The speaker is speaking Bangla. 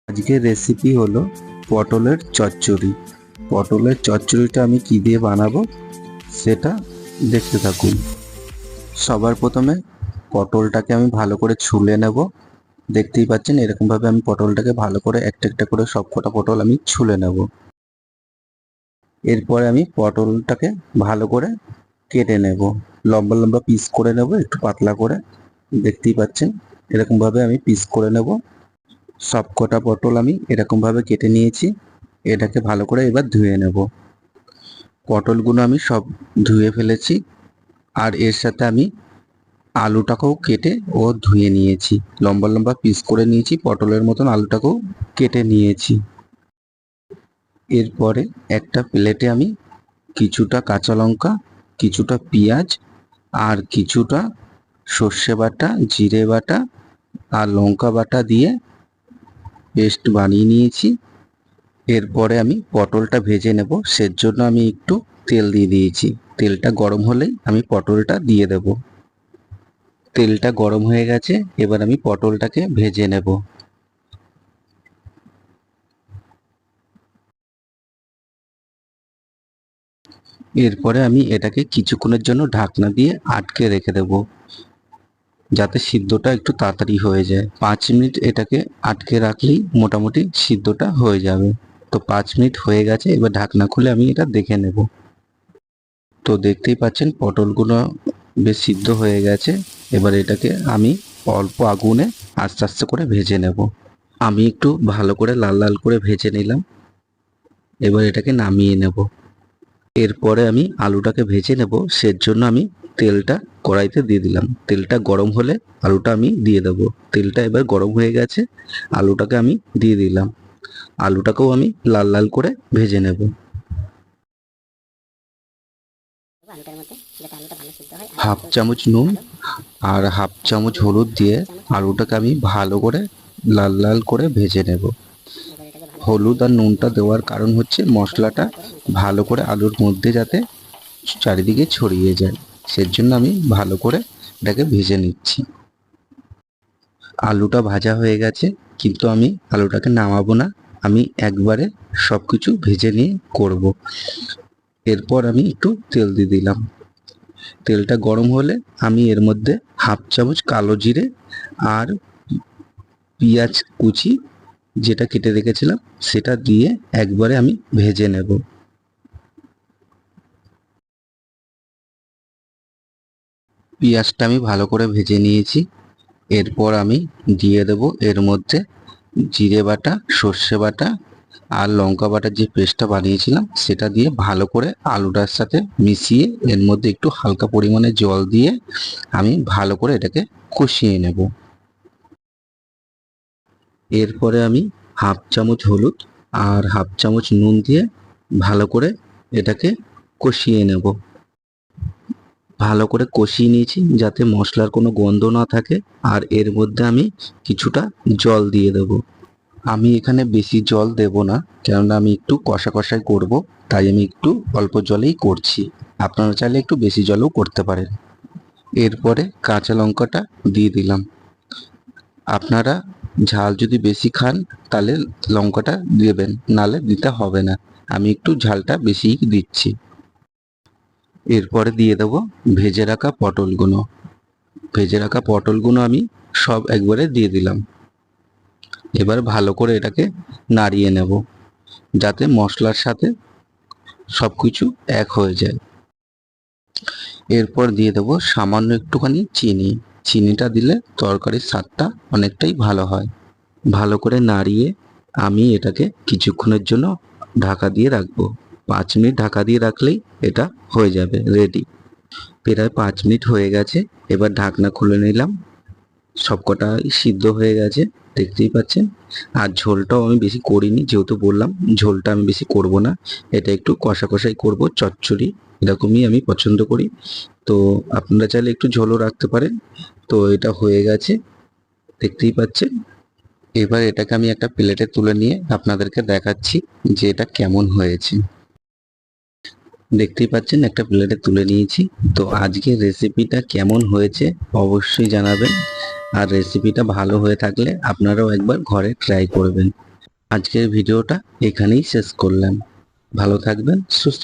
আজকের রেসিপি হলো পটলের চচ্চড়ি। পটলের চচ্চড়িটা আমি কি দিয়ে বানাবো সেটা দেখতে থাকুন। সবার প্রথমে পটলটাকে আমি ভালো করে ছুলে নেব। দেখতেই পাচ্ছেন এরকমভাবে আমি পটলটাকে ভালো করে একটা একটা করে সবকটা পটল আমি ছুলে নেব। এরপরে আমি পটলটাকে ভালো করে কেটে নেব, লম্বা লম্বা পিস করে নেব, একটু পাতলা করে। দেখতেই পাচ্ছেন এরকমভাবে আমি পিস করে নেব। সবকটা পটল আমি এরকমভাবে কেটে নিয়েছি। এটাকে ভালো করে এবার ধুয়ে নেব। পটলগুলো আমি সব ধুয়ে ফেলেছি, আর এর সাথে আমি আলুটাকেও কেটে ও ধুয়ে নিয়েছি। লম্বা লম্বা পিস করে নিয়েছি, পটলের মতন আলুটাকেও কেটে নিয়েছি। এরপরে একটা প্লেটে আমি কিছুটা কাঁচা লঙ্কা, কিছুটা পেঁয়াজ আর কিছুটা সর্ষে বাটা, জিরে বাটা আর লঙ্কা বাটা দিয়ে পেস্ট বানিয়ে নিয়েছি। এরপরে আমি পটলটা ভেজে নেব, সেজন্য আমি একটু তেল দিয়ে দিয়েছি। তেলটা গরম হলেই আমি পটলটা দিয়ে দেব। তেলটা গরম হয়ে গেছে, এবার আমি পটলটাকে ভেজে নেব। এরপরে আমি এটাকে কিছুক্ষণের জন্য ঢাকনা দিয়ে আটকে রেখে দেব, যাতে সিদ্ধটা একটু তাড়াতাড়ি হয়ে যায়। 5 মিনিট এটাকে আটকে রাখলেই মোটামুটি সিদ্ধটা হয়ে যাবে। তো 5 মিনিট হয়ে গেছে, এবার ঢাকনা খুলে আমি এটা দেখে নেব। তো দেখতেই পাচ্ছেন পটলগুলো বেশ সিদ্ধ হয়ে গেছে। এবার এটাকে আমি অল্প আগুনে আস্তে আস্তে করে ভেজে নেব। আমি একটু ভালো করে লাল লাল করে ভেজে নিলাম। এবার এটাকে নামিয়ে নেব। এরপরে আমি আলুটাকে ভেজে নেব, সেজন্য আমি তেলটা কড়াইতে দিয়ে দিলাম। তেলটা গরম হলে আলুটা আমি দিয়ে দেব। তেলটা এবার গরম হয়ে গেছে, আলুটাকে আমি দিয়ে দিলাম। আলুটাকেও আমি লাল লাল করে ভেজে নেব। হাফ চামচ নুন আর হাফ চামচ হলুদ দিয়ে আলুটাকে আমি ভালো করে লাল লাল করে ভেজে নেব। হলুদ আর নুনটা দেওয়ার কারণ হচ্ছে মশলাটা ভালো করে আলুর মধ্যে যাতে চারিদিকে ছড়িয়ে যায়, সেজন্য আমি ভালো করে এটাকে ভেজে নিচ্ছি। আলুটা ভাজা হয়ে গেছে, কিন্তু আমি আলুটাকে নামাবো না, আমি একবারে সব কিছু ভেজে নিয়ে করব। এরপর আমি একটু তেল দিয়ে দিলাম। তেলটা গরম হলে আমি এর মধ্যে হাফ চামচ কালো জিরে আর পেঁয়াজ কুচি যেটা কেটে রেখেছিলাম সেটা দিয়ে একবারে আমি ভেজে নেব। পেঁয়াজটা আমি ভালো করে ভেজে নিয়েছি। এরপর আমি দিয়ে দেব এর মধ্যে জিরে বাটা, সর্ষে বাটা আর লঙ্কা বাটার যে পেস্টটা বানিয়েছিলাম সেটা দিয়ে ভালো করে আলুটার সাথে মিশিয়ে এর মধ্যে একটু হালকা পরিমাণে জল দিয়ে আমি ভালো করে এটাকে কষিয়ে নেব। এরপরে আমি হাফ চামচ হলুদ আর হাফ চামচ নুন দিয়ে ভালো করে এটাকে কষিয়ে নেব। ভালো করে কষিয়ে নিয়েছি যাতে মশলার কোনো গন্ধ না থাকে। আর এর মধ্যে আমি কিছুটা জল দিয়ে দেব। আমি এখানে বেশি জল দেব না, কেননা আমি একটু কষা কষাই করব, তাই আমি একটু অল্প জলেই করছি। আপনারা চাইলে একটু বেশি জলও করতে পারেন। এরপরে কাঁচা লঙ্কাটা দিয়ে দিলাম। আপনারা ঝাল যদি বেশি খান তাহলে লঙ্কাটা দেবেন, নালে দিতে হবে না। আমি একটু ঝালটা বেশিই দিচ্ছি। এরপরে দিয়ে দেবো ভেজে রাখা পটলগুলো। ভেজে রাখা পটলগুলো আমি সব একবারে দিয়ে দিলাম। এবার ভালো করে এটাকে নাড়িয়ে নেব, যাতে মশলার সাথে সব কিছু এক হয়ে যায়। এরপর দিয়ে দেবো সামান্য একটুখানি চিনি। চিনিটা দিলে তরকারির স্বাদটা অনেকটাই ভালো হয়। ভালো করে নাড়িয়ে আমি এটাকে কিছুক্ষণের জন্য ঢাকা দিয়ে রাখবো। 5 মিনিট ঢাকা দিয়ে রাখলেই এটা হয়ে যাবে রেডি। প্রায় 5 মিনিট হয়ে গেছে, এবার ঢাকনা খুলে নিলাম। সবকটাই সিদ্ধ হয়ে গেছে, দেখতেই পাচ্ছেন। আর ঝোলটাও আমি বেশি করিনি, যেহেতু বললাম ঝোলটা আমি বেশি করব না। এটা একটু কষা কষাই করব, চচ্চড়ি এরকমই আমি পছন্দ করি। তো আপনারা চাইলে একটু ঝোলও রাখতে পারেন। তো এটা হয়ে গেছে, দেখতেই পাচ্ছেন। এবার এটাকে আমি একটা প্লেটে তুলে নিয়ে আপনাদেরকে দেখাচ্ছি যে এটা কেমন হয়েছে। দেখতেই পাচ্ছেন একটা প্লেটে তুলে নিয়েছি। তো আজকের রেসিপিটা কেমন হয়েছে অবশ্যই জানাবেন। আর রেসিপিটা ভালো হয়ে থাকলে আপনারাও একবার ঘরে ট্রাই করবেন। আজকের ভিডিওটা এখানেই শেষ করলাম। ভালো থাকবেন, সুস্থ